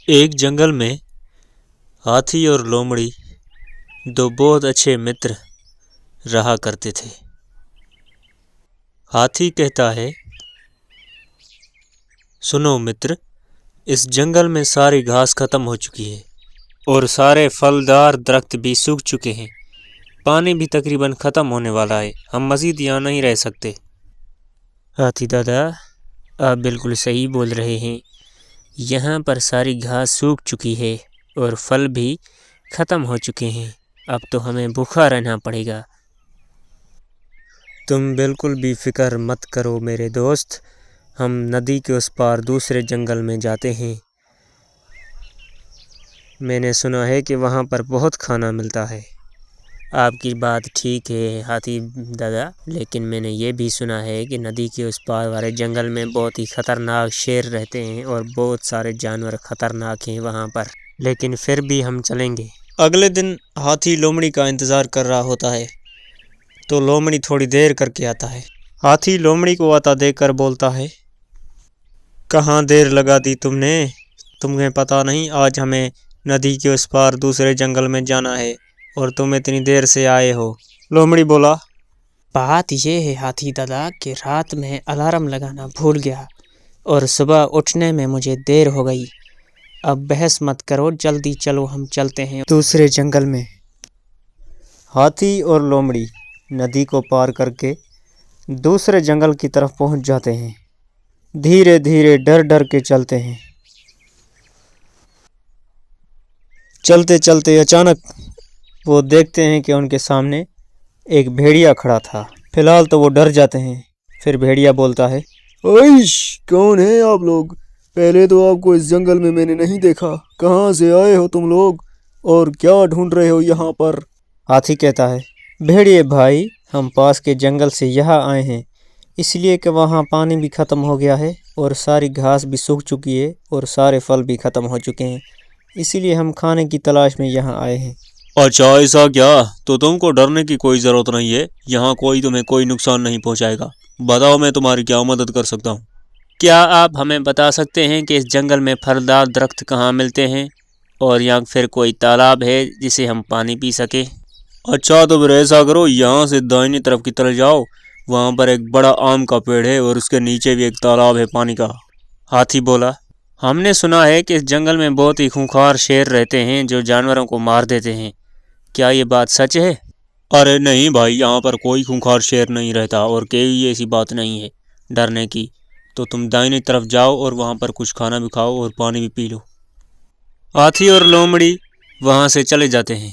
एक जंगल में हाथी और लोमड़ी दो बहुत अच्छे मित्र रहा करते थे। हाथी कहता है, सुनो मित्र, इस जंगल में सारी घास खत्म हो चुकी है और सारे फलदार दरख्त भी सूख चुके हैं। पानी भी तकरीबन खत्म होने वाला है। हम मज़ीद यहाँ नहीं रह सकते। हाथी दादा, आप बिल्कुल सही बोल रहे हैं। यहाँ पर सारी घास सूख चुकी है और फल भी ख़त्म हो चुके हैं। अब तो हमें भूखा रहना पड़ेगा। तुम बिल्कुल भी फिक्र मत करो मेरे दोस्त, हम नदी के उस पार दूसरे जंगल में जाते हैं। मैंने सुना है कि वहाँ पर बहुत खाना मिलता है। आपकी बात ठीक है हाथी दादा, लेकिन मैंने ये भी सुना है कि नदी के उस पार वाले जंगल में बहुत ही ख़तरनाक शेर रहते हैं और बहुत सारे जानवर ख़तरनाक हैं वहाँ पर, लेकिन फिर भी हम चलेंगे। अगले दिन हाथी लोमड़ी का इंतज़ार कर रहा होता है तो लोमड़ी थोड़ी देर करके आता है। हाथी लोमड़ी को आता देखकर बोलता है, कहाँ देर लगा दी तुमने? तुम्हें पता नहीं आज हमें नदी के उस पार दूसरे जंगल में जाना है और तुम इतनी देर से आए हो। लोमड़ी बोला, बात ये है हाथी दादा कि रात में अलार्म लगाना भूल गया और सुबह उठने में मुझे देर हो गई। अब बहस मत करो, जल्दी चलो, हम चलते हैं दूसरे जंगल में। हाथी और लोमड़ी नदी को पार करके दूसरे जंगल की तरफ पहुंच जाते हैं। धीरे धीरे डर डर के चलते हैं। चलते चलते अचानक वो देखते हैं कि उनके सामने एक भेड़िया खड़ा था। फिलहाल तो वो डर जाते हैं। फिर भेड़िया बोलता है, ओइश, कौन है आप लोग? पहले तो आपको इस जंगल में मैंने नहीं देखा। कहाँ से आए हो तुम लोग और क्या ढूंढ रहे हो यहाँ पर? हाथी कहता है, भेड़िए भाई, हम पास के जंगल से यहाँ आए हैं, इसलिए कि वहाँ पानी भी ख़त्म हो गया है और सारी घास भी सूख चुकी है और सारे फल भी ख़त्म हो चुके हैं, इसीलिए हम खाने की तलाश में यहाँ आए हैं। अच्छा ऐसा क्या? तो तुमको डरने की कोई ज़रूरत नहीं है। यहाँ कोई तुम्हें कोई नुकसान नहीं पहुँचाएगा। बताओ मैं तुम्हारी क्या मदद कर सकता हूँ? क्या आप हमें बता सकते हैं कि इस जंगल में फलदार दरख्त कहाँ मिलते हैं और या फिर कोई तालाब है जिसे हम पानी पी सके? अच्छा तो फिर ऐसा करो, यहाँ से दाहिनी तरफ की तरफ जाओ, वहाँ पर एक बड़ा आम का पेड़ है और उसके नीचे भी एक तालाब है पानी का। हाथी बोला, हमने सुना है कि इस जंगल में बहुत ही खूंखार शेर रहते हैं जो जानवरों को मार देते हैं। क्या ये बात सच है? अरे नहीं भाई, यहाँ पर कोई खूंखार शेर नहीं रहता और कोई ऐसी बात नहीं है डरने की। तो तुम दाहिनी तरफ जाओ और वहाँ पर कुछ खाना भी खाओ और पानी भी पी लो। हाथी और लोमड़ी वहाँ से चले जाते हैं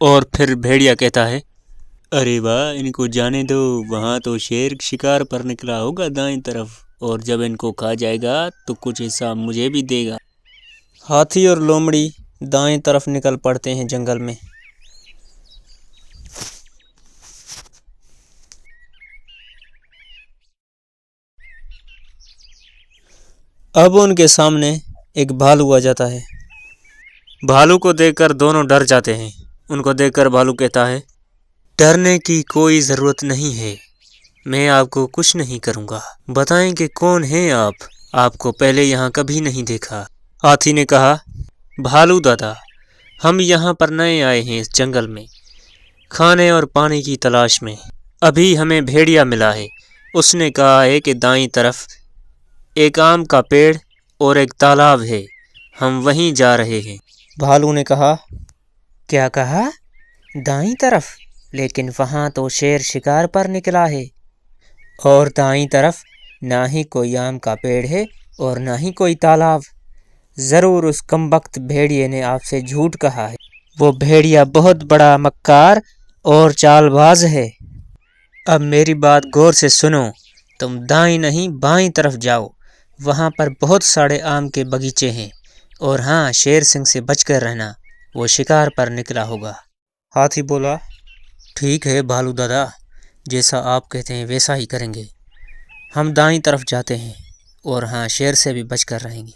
और फिर भेड़िया कहता है, अरे वाह, इनको जाने दो, वहाँ तो शेर शिकार पर निकला होगा दाईं तरफ, और जब इनको खा जाएगा तो कुछ हिस्सा मुझे भी देगा। हाथी और लोमड़ी दाएं तरफ निकल पड़ते हैं जंगल में। अब उनके सामने एक भालू आ जाता है। भालू को देखकर दोनों डर जाते हैं। उनको देखकर भालू कहता है, डरने की कोई ज़रूरत नहीं है, मैं आपको कुछ नहीं करूँगा। बताएं कि कौन हैं आप? आपको पहले यहाँ कभी नहीं देखा। हाथी ने कहा, भालू दादा, हम यहाँ पर नए आए हैं इस जंगल में, खाने और पानी की तलाश में। अभी हमें भेड़िया मिला है, उसने कहा है कि दाईं तरफ एक आम का पेड़ और एक तालाब है, हम वहीं जा रहे हैं। भालू ने कहा, क्या कहा? दाईं तरफ? लेकिन वहाँ तो शेर शिकार पर निकला है। और दाईं तरफ ना ही कोई आम का पेड़ है और ना ही कोई तालाब। ज़रूर उस कमबख्त भेड़िए ने आपसे झूठ कहा है। वो भेड़िया बहुत बड़ा मक्कार और चालबाज है। अब मेरी बात गौर से सुनो, तुम दाईं नहीं बाईं तरफ जाओ, वहाँ पर बहुत सारे आम के बगीचे हैं। और हाँ, शेर सिंह से बचकर रहना, वो शिकार पर निकला होगा। हाथी बोला, ठीक है भालू दादा, जैसा आप कहते हैं वैसा ही करेंगे। हम दाईं तरफ जाते हैं और हाँ, शेर से भी बचकर रहेंगे।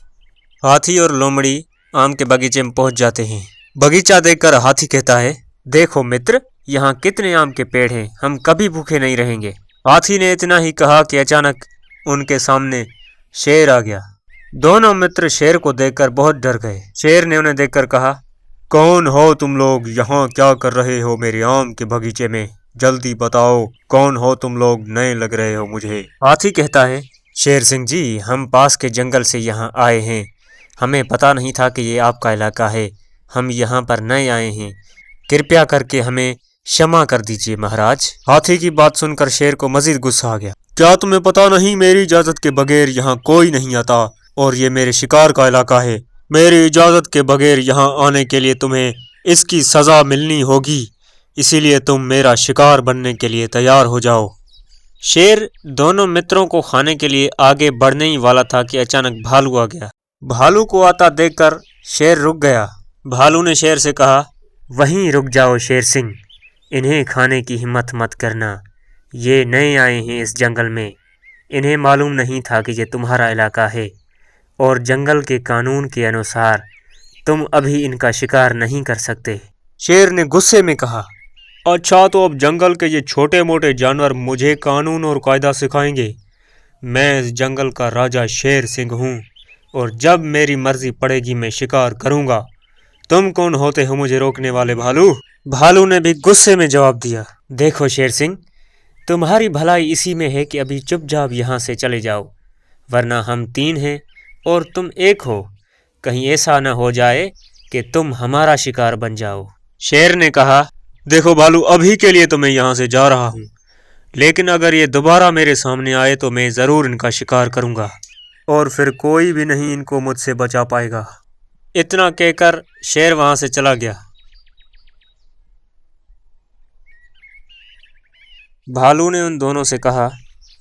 हाथी और लोमड़ी आम के बगीचे में पहुंच जाते हैं। बगीचा देखकर हाथी कहता है, देखो मित्र, यहाँ कितने आम के पेड़ हैं, हम कभी भूखे नहीं रहेंगे। हाथी ने इतना ही कहा कि अचानक उनके सामने शेर आ गया। दोनों मित्र शेर को देखकर बहुत डर गए। शेर ने उन्हें देखकर कहा, कौन हो तुम लोग? यहाँ क्या कर रहे हो मेरे आम के बगीचे में? जल्दी बताओ, कौन हो तुम लोग? नए लग रहे हो मुझे। हाथी कहता है, शेर सिंह जी, हम पास के जंगल से यहाँ आए हैं। हमें पता नहीं था कि ये आपका इलाका है। हम यहाँ पर नए आए हैं। कृपया करके हमें क्षमा कर दीजिए महाराज। हाथी की बात सुनकर शेर को मजीद गुस्सा आ गया। क्या तुम्हें पता नहीं, मेरी इजाजत के बगैर यहाँ कोई नहीं आता और ये मेरे शिकार का इलाका है। मेरी इजाजत के बगैर यहाँ आने के लिए तुम्हें इसकी सजा मिलनी होगी, इसीलिए तुम मेरा शिकार बनने के लिए तैयार हो जाओ। शेर दोनों मित्रों को खाने के लिए आगे बढ़ने ही वाला था कि अचानक भालू आ गया। भालू को आता देखकर शेर रुक गया। भालू ने शेर से कहा, वहीं रुक जाओ शेर सिंह, इन्हें खाने की हिम्मत मत करना। ये नए आए हैं इस जंगल में, इन्हें मालूम नहीं था कि ये तुम्हारा इलाका है और जंगल के कानून के अनुसार तुम अभी इनका शिकार नहीं कर सकते। शेर ने गुस्से में कहा, अच्छा तो अब जंगल के ये छोटे मोटे जानवर मुझे कानून और कायदा सिखाएंगे? मैं इस जंगल का राजा शेर सिंह हूँ और जब मेरी मर्जी पड़ेगी मैं शिकार करूँगा। तुम कौन होते हो मुझे रोकने वाले भालू? भालू ने भी गुस्से में जवाब दिया, देखो शेर सिंह, तुम्हारी भलाई इसी में है कि अभी चुपचाप यहाँ से चले जाओ, वरना हम 3 हैं और तुम 1 हो। कहीं ऐसा न हो जाए कि तुम हमारा शिकार बन जाओ। शेर ने कहा, देखो भालू, अभी के लिए तो मैं यहाँ से जा रहा हूँ, लेकिन अगर ये दोबारा मेरे सामने आए तो मैं ज़रूर इनका शिकार करूँगा और फिर कोई भी नहीं इनको मुझसे बचा पाएगा। इतना कहकर शेर वहाँ से चला गया। भालू ने उन दोनों से कहा,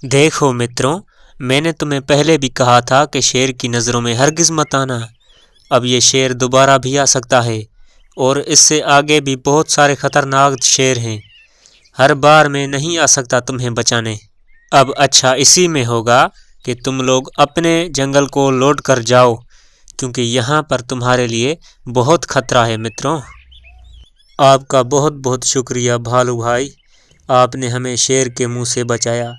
देखो मित्रों, मैंने तुम्हें पहले भी कहा था कि शेर की नज़रों में हरगिज़ मत आना। अब ये शेर दोबारा भी आ सकता है और इससे आगे भी बहुत सारे ख़तरनाक शेर हैं। हर बार मैं नहीं आ सकता तुम्हें बचाने। अब अच्छा इसी में होगा कि तुम लोग अपने जंगल को लौट कर जाओ, क्योंकि यहाँ पर तुम्हारे लिए बहुत खतरा है मित्रों। आपका बहुत बहुत शुक्रिया भालू भाई, आपने हमें शेर के मुंह से बचाया।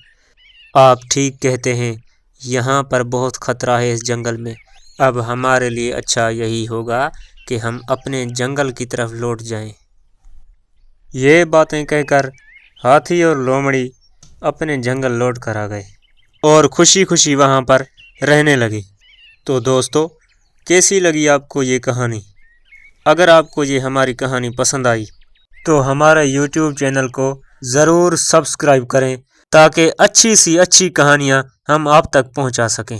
आप ठीक कहते हैं, यहाँ पर बहुत खतरा है इस जंगल में। अब हमारे लिए अच्छा यही होगा कि हम अपने जंगल की तरफ लौट जाएं। ये बातें कहकर हाथी और लोमड़ी अपने जंगल लौट कर आ गए और खुशी खुशी वहाँ पर रहने लगे। तो दोस्तों, कैसी लगी आपको ये कहानी? अगर आपको ये हमारी कहानी पसंद आई तो हमारे YouTube चैनल को ज़रूर सब्सक्राइब करें ताकि अच्छी सी अच्छी कहानियाँ हम आप तक पहुँचा सकें।